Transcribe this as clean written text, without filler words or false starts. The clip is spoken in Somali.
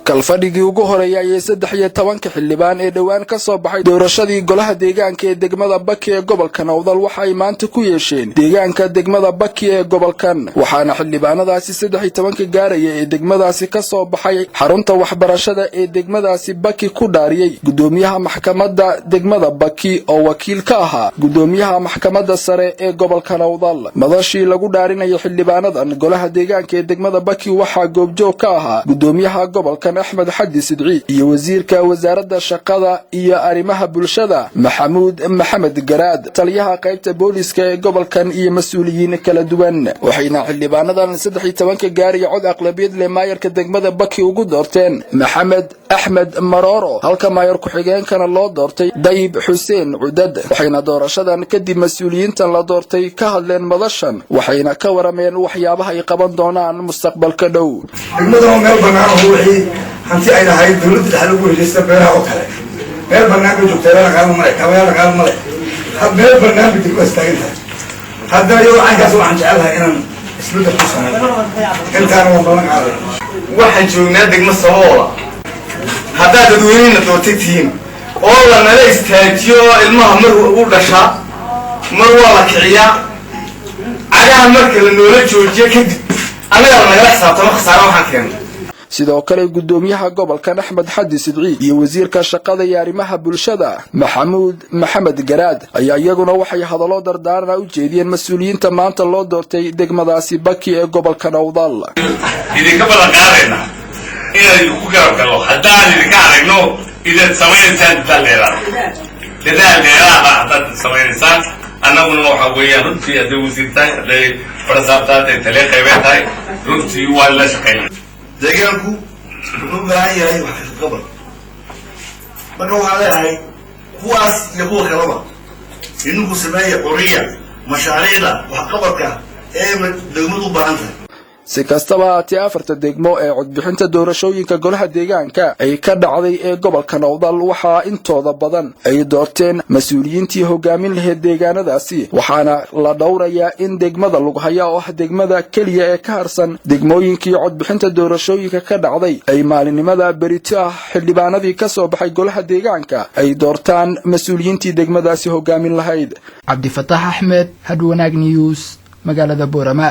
kalfadhigii ugu horeeyay 13 xildhibaan ee dhawaan ka soo baxay doorashadii golaha deegaanka ee degmada Baki ee gobolka Nawdal waxa ay maanta ku yeesheen deegaanka degmada Baki ee gobolkan waxaana xildhibaanadaasi 13 gaaraya ee degmadaasi ka soo baxay xarunta waxbarashada ee degmadaasi Baki ku dhaariyay gudoomiyaha maxkamadda degmada Baki oo wakiil ka ahaa gudoomiyaha maxkamadda sare ee gobolka Nawdal madashii lagu dhaarinayo xildhibaanadan golaha deegaanka ee degmada Baki waxa goobjoog ka ahaa gudoomiyaha gobolka أحمد حدي سدعي iyo wasiirka wasaaradda shaqada iyo arimaha bulshada maxamed garaad taliyaha qaybta booliska ee gobolkan iyo mas'uuliyiin kala duwan waxayna xildhibaanadan 13 gaariga cod aqlabiyad leh maayarka degmada Baki ugu doorteen maxamed axmed maroro halka maayar ku xigeenkana loo doortay dayib xuseen cudad waxayna doorashadan kadib mas'uuliyiintan la doortay ka hadleen madashan waxayna ka warameen waxyaabaha ay qaban doonaan mustaqbalka dhow hanti ay lahayd dawladda dhaxal ugu heshiisay beeraha oo kale meel barnaamij joogtay la qaadan maray kabayada qaadan maray hab meel barnaamij ku istaagay hadda iyo aankaas waxaan jecelahay inaan isbedel ku sameeyo intaan waan balan qaaday waxaan joognaa degmo Saboola hadda dadweynaha doortaytiin oo la nala istaajiyo ilmaha mar uu dhashaa mar waa la kiciya cagaha marka la noola joojiyo kadib anaga naga xisaabtamo khasaaro waxaan keenay sidoo kale gudoomiyaha gobolka Axmed Xaddi Sidci iyo wasiirka shaqada iyo arimaha bulshada maxamed garaad ayaa iyaguna waxay hadallo dardaaran u jeediyeen mas'uuliyiinta maanta loo doortay degmadaasi Baki ee gobolka Nawdal idinka balan qaadayna inay ku garab galo haddaan idinka aragno idan sameeyaan dadaal hadda sameeyaan annaguna waxa weeyaan runtii hadda wasiirta hadday farsaabtaada tale qaybtahay runtii waa la shaqeeyay deegaanku wuxuu baahan yahay wax ka qabad marka waxa leeyahay kuwaas iyo kuwa kalaba inuu sameeyo qoriya mashaariicda wax qabadka ee degmadu u baahan tahay si kastaba afarta degmo ee codbixinta doorashooyinka golaha deegaanka ay ka dhacday ee gobolka Nawdal waxa intooda badan ay doorteen mas'uuliyiintii hogaamin lahayd deegaanadaasi waxaana la dhowrayaa in degmada lagu hayo oo degmada kaliya ee ka harsan degmooyinkii codbixinta doorashooyinka ka dhacday ay maalinimada berito xildhibaanadii ka soo baxay golaha deegaanka ay doortaan mas'uuliyiintii degmadaasi hogaamin lahayd Cabdi Fataax Ahmed Hadwanaag News magaalada Boorama.